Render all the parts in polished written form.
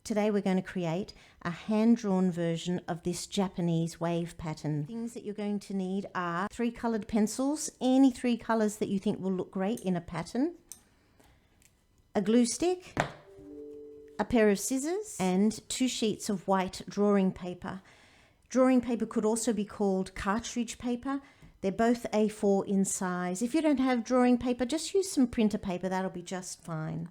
Today we're going to create a hand-drawn version of this Japanese wave pattern. Things that you're going to need are 3 coloured pencils, any 3 colours that you think will look great in a pattern, a glue stick, a pair of scissors, and 2 sheets of white drawing paper. Drawing paper could also be called cartridge paper. They're both A4 in size. If you don't have drawing paper, just use some printer paper, that'll be just fine.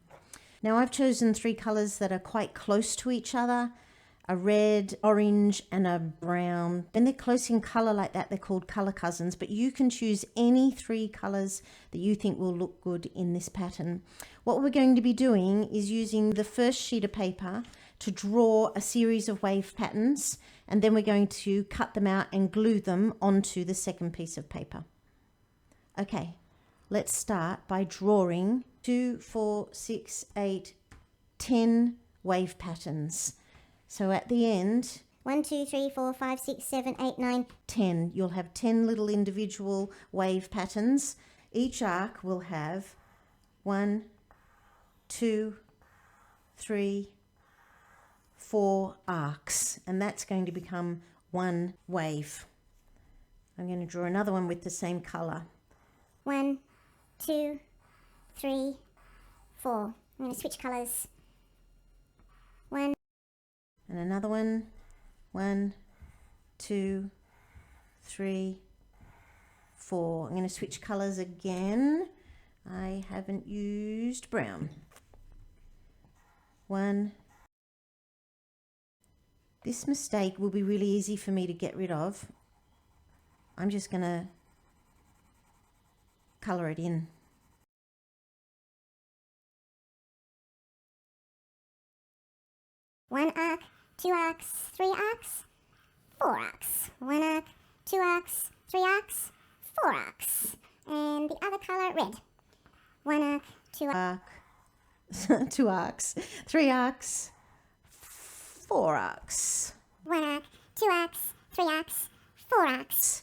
Now I've chosen 3 colours that are quite close to each other, a red, orange and a brown. When they're close in colour like that, they're called colour cousins, but you can choose any 3 colours that you think will look good in this pattern. What we're going to be doing is using the first sheet of paper to draw a series of wave patterns, and then we're going to cut them out and glue them onto the second piece of paper. Okay, let's start by drawing 2, 4, 6, 8, 10 wave patterns. So at the end, 1, 2, 3, 4, 5, 6, 7, 8, 9, 10. You'll have 10 little individual wave patterns. Each arc will have 1, 2, 3, 4 arcs, and that's going to become one wave. I'm going to draw another one with the same colour. 1, 2, 3, 4. I'm going to switch colours. 1. And another one. 1, 2, 3, 4. I'm going to switch colours again. I haven't used brown. 1. This mistake will be really easy for me to get rid of. I'm just going to colour it in. 1 arc, 2 arcs, 3 arcs, 4 arcs. 1 arc, 2 arcs, 3 arcs, 4 arcs. And the other colour, red. 1 arc, 2 arcs. 2 arcs, 3 arcs, 4 arcs. 1 arc, 2 arcs, 3 arcs, 4 arcs.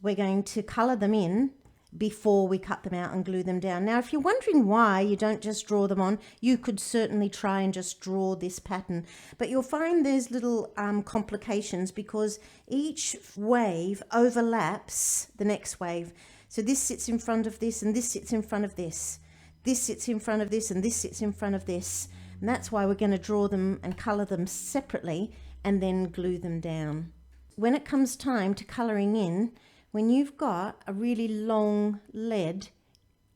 We're going to colour them in before we cut them out and glue them down. Now, if you're wondering why you don't just draw them on, you could certainly try and just draw this pattern. But you'll find there's little complications because each wave overlaps the next wave. So this sits in front of this and this sits in front of this. This sits in front of this and this sits in front of this. And that's why we're going to draw them and colour them separately and then glue them down. When it comes time to colouring in, when you've got a really long lead,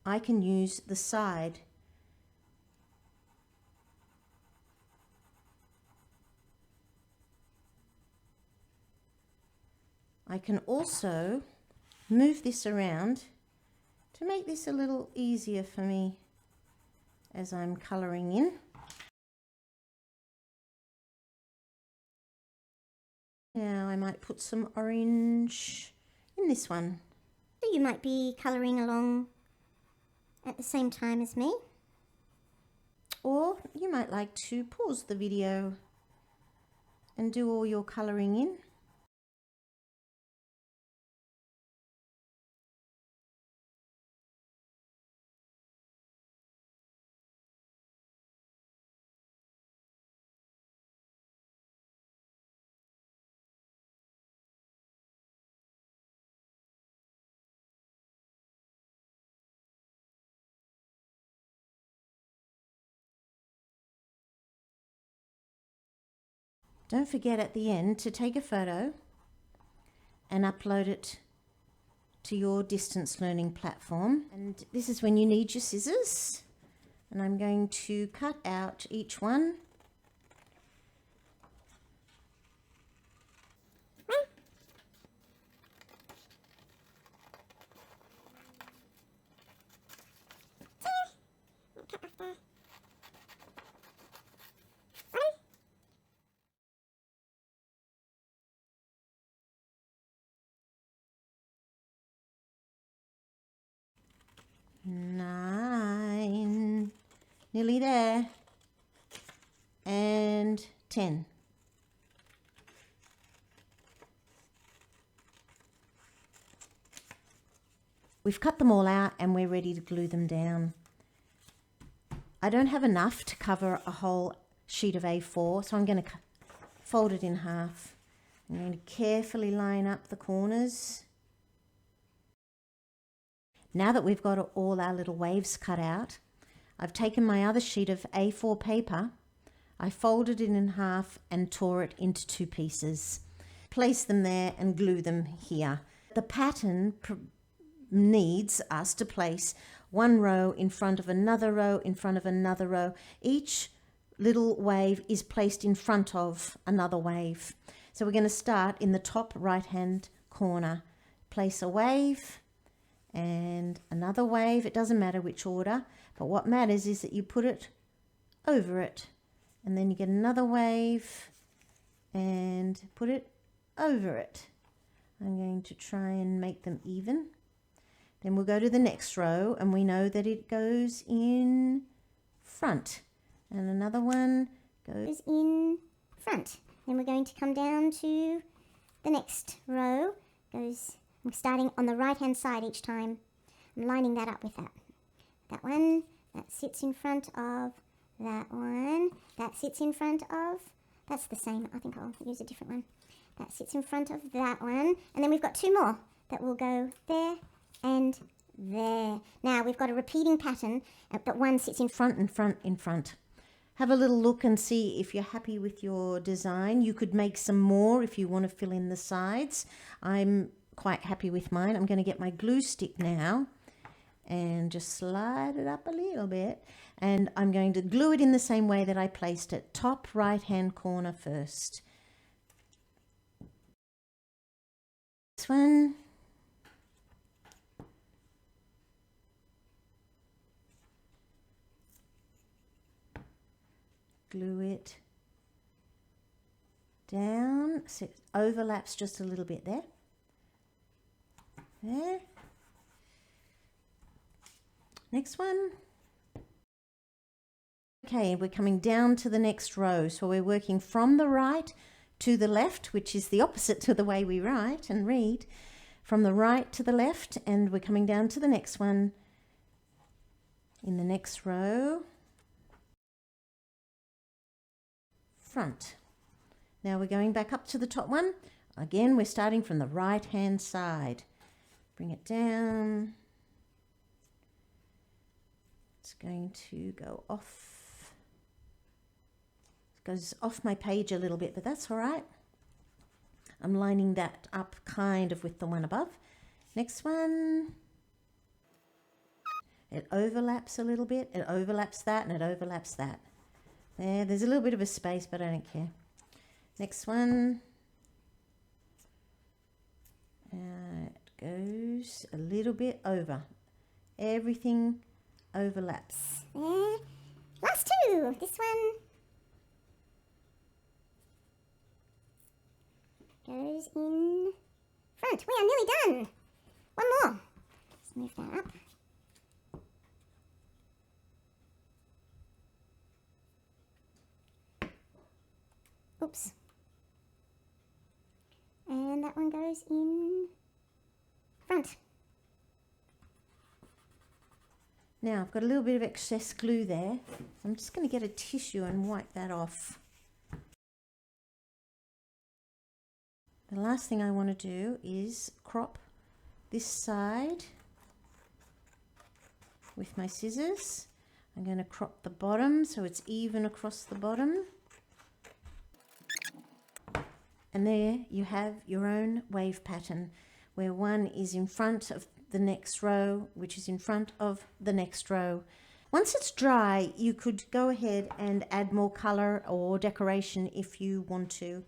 I can use the side. I can also move this around to make this a little easier for me as I'm colouring in. Now I might put some orange in this one. You might be colouring along at the same time as me. Or you might like to pause the video and do all your colouring in. Don't forget at the end to take a photo and upload it to your distance learning platform. And this is when you need your scissors. And I'm going to cut out each one. Nine, nearly there, and 10. We've cut them all out and we're ready to glue them down. I don't have enough to cover a whole sheet of A4. So I'm going to fold it in half. I'm going to carefully line up the corners. Now that we've got all our little waves cut out, I've taken my other sheet of A4 paper, I folded it in half and tore it into 2 pieces. Place them there and glue them here. The pattern needs us to place one row in front of another row, in front of another row. Each little wave is placed in front of another wave. So we're going to start in the top right hand corner. Place a wave and another wave. It doesn't matter which order, but what matters is that you put it over it, and then you get another wave and put it over it. I'm going to try and make them even. Then we'll go to the next row, and we know that it goes in front, and another one goes in front. Then we're going to come down to the next row. I'm starting on the right hand side each time. I'm lining that up with that. That one, that sits in front of that one, that sits in front of, that's the same, I think I'll use a different one. That sits in front of that one, and then we've got 2 more that will go there and there. Now we've got a repeating pattern, but one sits in front and front in front. Have a little look and see if you're happy with your design. You could make some more if you want to fill in the sides. I'm quite happy with mine. I'm going to get my glue stick now and just slide it up a little bit, and I'm going to glue it in the same way that I placed it, top right hand corner first. This one, glue it down so it overlaps just a little bit there. There. Next one. Okay, we're coming down to the next row. So we're working from the right to the left, which is the opposite to the way we write and read. From the right to the left, and we're coming down to the next one in the next row. Front. Now we're going back up to the top one. Again, we're starting from the right hand side. Bring it down. It's going to go off. It goes off my page a little bit, but that's all right. I'm lining that up kind of with the one above. Next one. It overlaps a little bit. It overlaps that and it overlaps that. There's a little bit of a space, but I don't care. Next one. It goes a little bit over. Everything overlaps. Last 2. This one goes in front. We are nearly done. One more. Let's move that up. Oops. And that one goes in front. Now I've got a little bit of excess glue there. I'm just going to get a tissue and wipe that off. The last thing I want to do is crop this side with my scissors. I'm going to crop the bottom so it's even across the bottom. And there you have your own wave pattern where one is in front of the next row, which is in front of the next row. Once it's dry, you could go ahead and add more color or decoration if you want to.